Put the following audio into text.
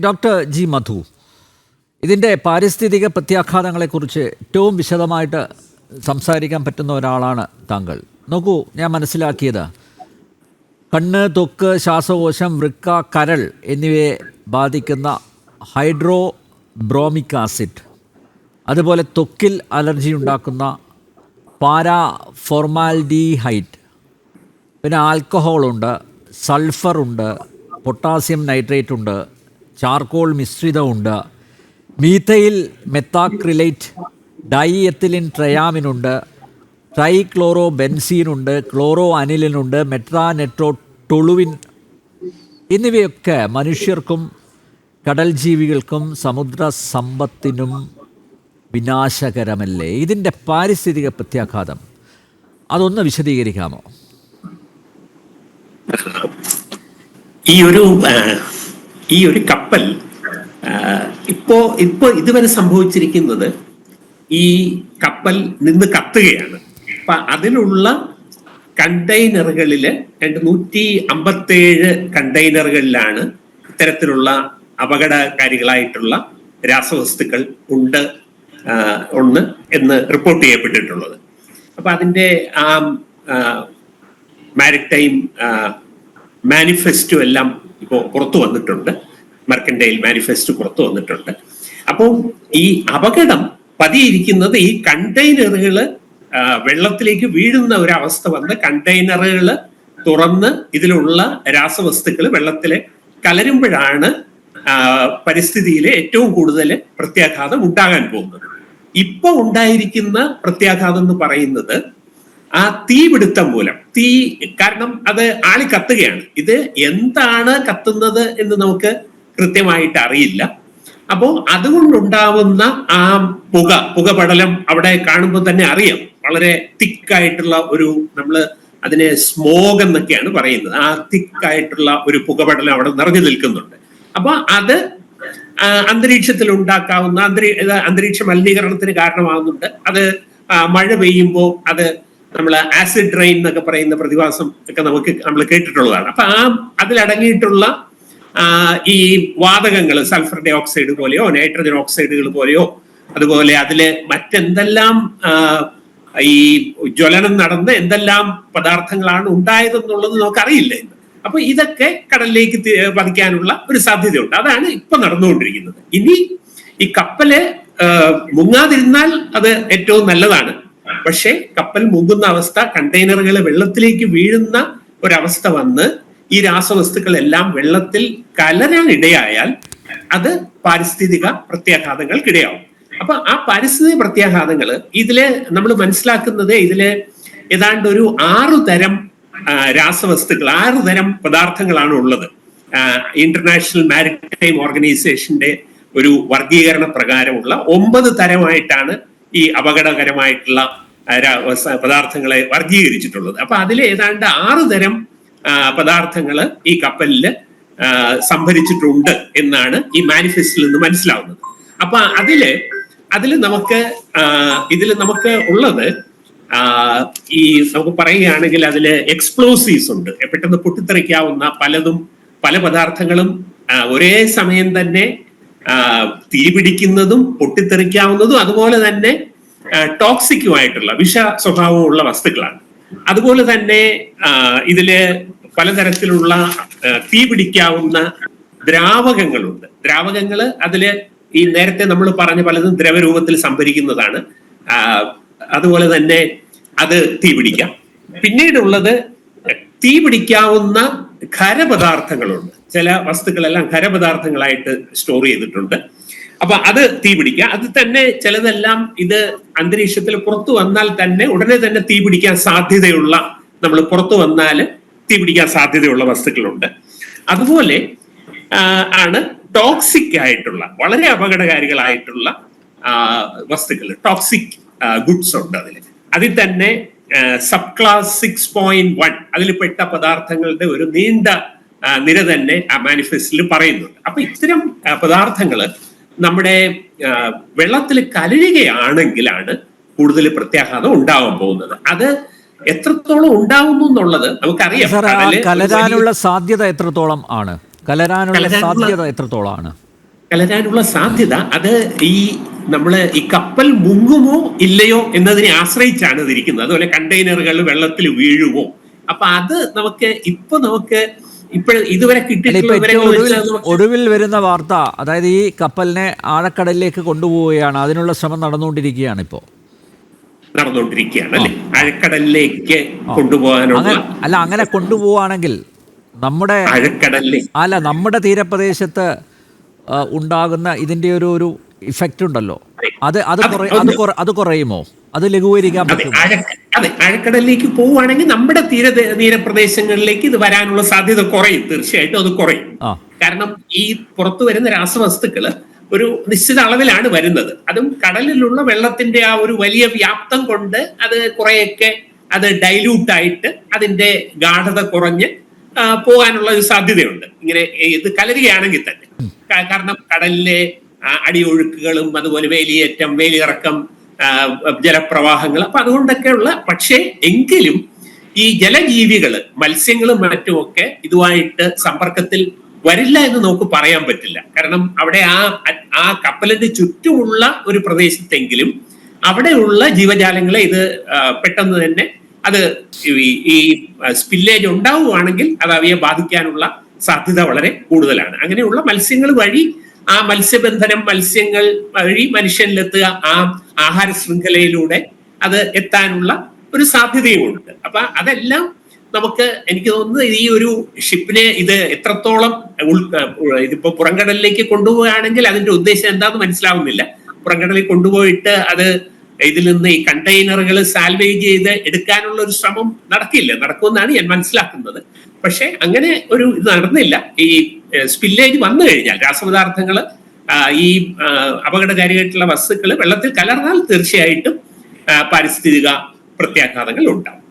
Doctor G മധു, ഇതിൻ്റെ പാരിസ്ഥിതിക പ്രത്യാഘാതങ്ങളെക്കുറിച്ച് ഏറ്റവും വിശദമായിട്ട് സംസാരിക്കാൻ പറ്റുന്ന ഒരാളാണ് താങ്കൾ. നോക്കൂ, ഞാൻ മനസ്സിലാക്കിയത് കണ്ണ്, ത്വക്ക്, ശ്വാസകോശം, വൃക്ക, കരൾ എന്നിവയെ ബാധിക്കുന്ന ഹൈഡ്രോ ബ്രോമിക് ആസിഡ്, അതുപോലെ ത്വക്കിൽ അലർജി ഉണ്ടാക്കുന്ന പാരാഫോർമാൽഡിഹൈഡ്, പിന്നെ ആൽക്കഹോളുണ്ട്, സൾഫറുണ്ട്, പൊട്ടാസ്യം നൈട്രേറ്റ് ഉണ്ട്, ചാർക്കോൾ മിശ്രിതമുണ്ട്, മീഥൈൽ മെത്താക്രിലേറ്റ്, ഡൈ എത്തിലിൻ ട്രയാമിനുണ്ട്, ട്രൈക്ലോറോ ബെൻസീനുണ്ട്, ക്ലോറോ അനിലിനുണ്ട്, മെട്രാനെട്രോ ടൊളുവിൻ എന്നിവയൊക്കെ മനുഷ്യർക്കും കടൽ ജീവികൾക്കും സമുദ്ര സമ്പത്തിനും വിനാശകരമല്ലേ? ഇതിൻ്റെ പാരിസ്ഥിതിക പ്രത്യാഘാതം അതൊന്ന് വിശദീകരിക്കാമോ? ഈ ഒരു കപ്പൽ ഇപ്പോ ഇതുവരെ സംഭവിച്ചിരിക്കുന്നത്, ഈ കപ്പൽ നിന്ന് കത്തുകയാണ്. അപ്പൊ അതിലുള്ള കണ്ടെയ്നറുകളില് 157 കണ്ടെയ്നറുകളിലാണ് ഇത്തരത്തിലുള്ള അപകടകാരികളായിട്ടുള്ള രാസവസ്തുക്കൾ ഉണ്ട് എന്ന് റിപ്പോർട്ട് ചെയ്യപ്പെട്ടിട്ടുള്ളത്. അപ്പൊ അതിന്റെ ആ മാരിടൈം മാനിഫെസ്റ്റോ എല്ലാം ഇപ്പോൾ പുറത്തു വന്നിട്ടുണ്ട്. മെർക്കൻഡൈൽ മാനിഫെസ്റ്റോ പുറത്തു വന്നിട്ടുണ്ട്. അപ്പോൾ ഈ അപകടം പതിയിരിക്കുന്നത് ഈ കണ്ടെയ്നറുകള് വെള്ളത്തിലേക്ക് വീഴുന്ന ഒരു അവസ്ഥ വന്ന് കണ്ടെയ്നറുകൾ തുറന്ന് ഇതിലുള്ള രാസവസ്തുക്കൾ വെള്ളത്തില് കലരുമ്പോഴാണ് പരിസ്ഥിതിയിലെ ഏറ്റവും കൂടുതൽ പ്രത്യാഘാതം ഉണ്ടാകാൻ പോകുന്നത്. ഇപ്പൊ ഉണ്ടായിരിക്കുന്ന പ്രത്യാഘാതം എന്ന് പറയുന്നത് ആ തീപിടുത്തം മൂലം, കാരണം അത് ആളി കത്തുകയാണ്. ഇത് എന്താണ് കത്തുന്നത് എന്ന് നമുക്ക് കൃത്യമായിട്ട് അറിയില്ല. അപ്പോ അതുകൊണ്ടുണ്ടാവുന്ന ആ പുകപടലം അവിടെ കാണുമ്പോൾ തന്നെ അറിയാം. വളരെ തിക്കായിട്ടുള്ള ഒരു, നമ്മള് അതിനെ സ്മോഗ് എന്നൊക്കെയാണ് പറയുന്നത്. ആ തിക്കായിട്ടുള്ള ഒരു പുകപടലം അവിടെ നിറഞ്ഞു നിൽക്കുന്നുണ്ട്. അപ്പൊ അത് അന്തരീക്ഷത്തിൽ ഉണ്ടാക്കാവുന്ന അന്തരീക്ഷ മലിനീകരണത്തിന് കാരണമാകുന്നുണ്ട്. അത് മഴ പെയ്യുമ്പോൾ അത് നമ്മൾ ആസിഡ് റെയിൻ എന്നൊക്കെ പറയുന്ന പ്രതിഭാസം ഒക്കെ നമ്മൾ കേട്ടിട്ടുള്ളതാണ്. അപ്പൊ അതിലടങ്ങിയിട്ടുള്ള ഈ വാതകങ്ങൾ, സൾഫർ ഡൈ ഓക്സൈഡ് പോലെയോ നൈട്രജൻ ഓക്സൈഡുകൾ പോലെയോ, അതുപോലെ അതില് മറ്റെന്തെല്ലാം ഈ ജ്വലനം നടന്ന് എന്തെല്ലാം പദാർത്ഥങ്ങളാണ് ഉണ്ടായതെന്നുള്ളത് നമുക്കറിയില്ല ഇന്ന്. അപ്പൊ ഇതൊക്കെ കടലിലേക്ക് പതിക്കാനുള്ള ഒരു സാധ്യതയുണ്ട്. അതാണ് ഇപ്പൊ നടന്നുകൊണ്ടിരിക്കുന്നത്. ഇനി ഈ കപ്പല് മുങ്ങാതിരുന്നാൽ അത് ഏറ്റവും നല്ലതാണ്. പക്ഷെ കപ്പൽ മുങ്ങുന്ന അവസ്ഥ, കണ്ടെയ്നറുകൾ വെള്ളത്തിലേക്ക് വീഴുന്ന ഒരവസ്ഥ വന്ന് ഈ രാസവസ്തുക്കളെല്ലാം വെള്ളത്തിൽ കലരാൻ ഇടയായാൽ അത് പാരിസ്ഥിതിക പ്രത്യാഘാതങ്ങൾക്കിടയാവും. അപ്പൊ ആ പാരിസ്ഥിതിക പ്രത്യാഘാതങ്ങൾ ഇതില് നമ്മൾ മനസ്സിലാക്കുന്നത്, ഇതില് ഏതാണ്ട് ഒരു 6 തരം രാസവസ്തുക്കൾ, 6 തരം പദാർത്ഥങ്ങളാണ് ഉള്ളത്. ഇന്റർനാഷണൽ മാരിടൈം ഓർഗനൈസേഷന്റെ ഒരു വർഗീകരണ പ്രകാരമുള്ള 9 തരമായിട്ടാണ് ഈ അപകടകരമായിട്ടുള്ള പദാർത്ഥങ്ങളെ വർഗീകരിച്ചിട്ടുള്ളത്. അപ്പൊ അതിൽ ഏതാണ്ട് 6 തരം പദാർത്ഥങ്ങള് ഈ കപ്പലില് സംഭരിച്ചിട്ടുണ്ട് എന്നാണ് ഈ മാനിഫെസ്റ്റോയിൽ നിന്ന് മനസ്സിലാവുന്നത്. അപ്പൊ ഇതില് നമുക്ക് ഉള്ളത്, ഈ നമുക്ക് പറയുകയാണെങ്കിൽ അതില് എക്സ്പ്ലോസീവ്സ് ഉണ്ട്. പെട്ടെന്ന് പൊട്ടിത്തെറിക്കാവുന്ന പല പദാർത്ഥങ്ങളും ഒരേ സമയം തന്നെ തീപിടിക്കുന്നതും പൊട്ടിത്തെറിക്കാവുന്നതും അതുപോലെ തന്നെ ടോക്സിക്കുമായിട്ടുള്ള വിഷ സ്വഭാവമുള്ള വസ്തുക്കളാണ്. അതുപോലെ തന്നെ ഇതില് പലതരത്തിലുള്ള തീ പിടിക്കാവുന്ന ദ്രാവകങ്ങളുണ്ട്. ദ്രാവകങ്ങള് അതില് ഈ നേരത്തെ നമ്മൾ പറഞ്ഞ പലതും ദ്രവരൂപത്തിൽ സംഭരിക്കുന്നതാണ്. അതുപോലെ തന്നെ അത് തീ പിടിക്കാം. പിന്നീടുള്ളത് തീ പിടിക്കാവുന്ന ഖരപദാർത്ഥങ്ങളുണ്ട്. ചില വസ്തുക്കളെല്ലാം ഖരപദാർത്ഥങ്ങളായിട്ട് സ്റ്റോർ ചെയ്തിട്ടുണ്ട്. അപ്പൊ അത് തീ പിടിക്കുക. അത് തന്നെ ചിലതെല്ലാം ഇത് അന്തരീക്ഷത്തിൽ പുറത്തു വന്നാൽ തന്നെ ഉടനെ തന്നെ തീ പിടിക്കാൻ സാധ്യതയുള്ള, നമ്മൾ പുറത്തു വന്നാൽ തീ പിടിക്കാൻ സാധ്യതയുള്ള വസ്തുക്കളുണ്ട്. അതുപോലെ ആണ് ടോക്സിക് ആയിട്ടുള്ള, വളരെ അപകടകാരികളായിട്ടുള്ള വസ്തുക്കൾ, ടോക്സിക് ഗുഡ്സ് ഉണ്ട്. അതിൽ തന്നെ സബ് ക്ലാസ് 6.1 അതിൽ പെട്ട പദാർത്ഥങ്ങളുടെ ഒരു നീണ്ട നിര തന്നെ ആ മാനിഫെസ്റ്റോയിൽ പറയുന്നുണ്ട്. അപ്പൊ ഇത്തരം പദാർത്ഥങ്ങള് നമ്മുടെ വെള്ളത്തിൽ കലരുകയാണെങ്കിലാണ് കൂടുതൽ പ്രത്യാഘാതം ഉണ്ടാവാൻ പോകുന്നത്. അത് എത്രത്തോളം ഉണ്ടാവുന്നു എന്നുള്ളത് നമുക്കറിയാം. കലരാനുള്ള സാധ്യത എത്രത്തോളം ആണ്? കലരാനുള്ള സാധ്യത അത് ഈ നമ്മള് ഈ കപ്പൽ മുങ്ങുമോ ഇല്ലയോ എന്നതിനെ ആശ്രയിച്ചാണ് ഇതിരിക്കുന്നത്. അതുപോലെ കണ്ടെയ്നറുകൾ വെള്ളത്തിൽ വീഴുമോ, അപ്പൊ അത് നമുക്ക് ഇതുവരെ കിട്ടിയിട്ടുള്ള വിവരങ്ങൾ വെച്ച് ഒടുവിൽ വരുന്ന വാർത്ത, അതായത് ഈ കപ്പലിനെ ആഴക്കടലിലേക്ക് കൊണ്ടുപോവുകയാണ്, അതിനുള്ള ശ്രമം നടന്നുകൊണ്ടിരിക്കുകയാണ് ഇപ്പോൾ. നടന്നുകൊണ്ടിരിക്കുകയാണ് അല്ലെ, ആഴക്കടലിലേക്ക് കൊണ്ടുപോകാനുള്ള. അല്ല, അങ്ങനെ കൊണ്ടുപോവുകയാണെങ്കിൽ നമ്മുടെ തീരപ്രദേശത്ത് ഉണ്ടാകുന്ന ഇതിന്റെ ഒരു ഇഫക്റ്റ് ഉണ്ടല്ലോ, അത് കുറയുമോ, അത് ലഘൂകരിക്കാൻ പറ്റുമോ? അതെ, ആഴക്കടലിലേക്ക് പോവുകയാണെങ്കിൽ നമ്മുടെ തീരപ്രദേശങ്ങളിലേക്ക് ഇത് വരാനുള്ള സാധ്യത കുറയും, തീർച്ചയായിട്ടും അത് കുറയും. കാരണം ഈ പുറത്തു വരുന്ന രാസവസ്തുക്കള് ഒരു നിശ്ചിത അളവിലാണ് വരുന്നത്. അതും കടലിലുള്ള വെള്ളത്തിന്റെ ആ ഒരു വലിയ വ്യാപ്തം കൊണ്ട് അത് കുറെയൊക്കെ അത് ഡൈല്യൂട്ടായിട്ട് അതിന്റെ ഗാഢത കുറഞ്ഞ് പോകാനുള്ള ഒരു സാധ്യതയുണ്ട്, ഇങ്ങനെ ഇത് കലരുകയാണെങ്കിൽ തന്നെ. കാരണം കടലിലെ അടിയൊഴുക്കുകളും അതുപോലെ വേലിയേറ്റം, വേലിയിറക്കം, ജലപ്രവാഹങ്ങൾ, അപ്പൊ അതുകൊണ്ടൊക്കെയുള്ള. പക്ഷേ എങ്കിലും ഈ ജലജീവികള്, മത്സ്യങ്ങളും മറ്റുമൊക്കെ ഇതുമായിട്ട് സമ്പർക്കത്തിൽ വരില്ല എന്ന് നമുക്ക് പറയാൻ പറ്റില്ല. കാരണം അവിടെ ആ കപ്പലിന്റെ ചുറ്റുമുള്ള ഒരു പ്രദേശത്തെങ്കിലും അവിടെയുള്ള ജീവജാലങ്ങളെ ഇത് പെട്ടെന്ന് തന്നെ അത് ഈ സ്പില്ലേജ് ഉണ്ടാവുകയാണെങ്കിൽ അത് അവയെ ബാധിക്കാനുള്ള സാധ്യത വളരെ കൂടുതലാണ്. അങ്ങനെയുള്ള മത്സ്യങ്ങൾ വഴി, ആ മത്സ്യബന്ധനം, മത്സ്യങ്ങൾ വഴി മനുഷ്യനിലെത്തുക, ആ ആഹാര ശൃംഖലയിലൂടെ അത് എത്താനുള്ള ഒരു സാധ്യതയുമുണ്ട്. അപ്പൊ അതെല്ലാം നമുക്ക്, എനിക്ക് തോന്നുന്നത് ഈ ഒരു ഷിപ്പിനെ ഇത് എത്രത്തോളം ഇതിപ്പോ പുറംകടലിലേക്ക് കൊണ്ടുപോവുകയാണെങ്കിൽ അതിന്റെ ഉദ്ദേശം എന്താണെന്ന് മനസ്സിലാവുന്നില്ല. പുറംകടലിൽ കൊണ്ടുപോയിട്ട് അത് ഇതിൽ നിന്ന് ഈ കണ്ടെയ്നറുകൾ സാൽവേജ് ചെയ്ത് എടുക്കാനുള്ള ഒരു ശ്രമം നടക്കുമെന്നാണ് ഞാൻ മനസ്സിലാക്കുന്നത്. പക്ഷെ അങ്ങനെ ഒരു ഇത് നടന്നില്ല. ഈ സ്പില്ലേജ് വന്നു കഴിഞ്ഞാൽ, രാസപദാർത്ഥങ്ങൾ, ഈ അപകടകാരിയായിട്ടുള്ള വസ്തുക്കൾ വെള്ളത്തിൽ കലർന്നാൽ തീർച്ചയായിട്ടും പാരിസ്ഥിതിക പ്രത്യാഘാതങ്ങൾ ഉണ്ടാവും.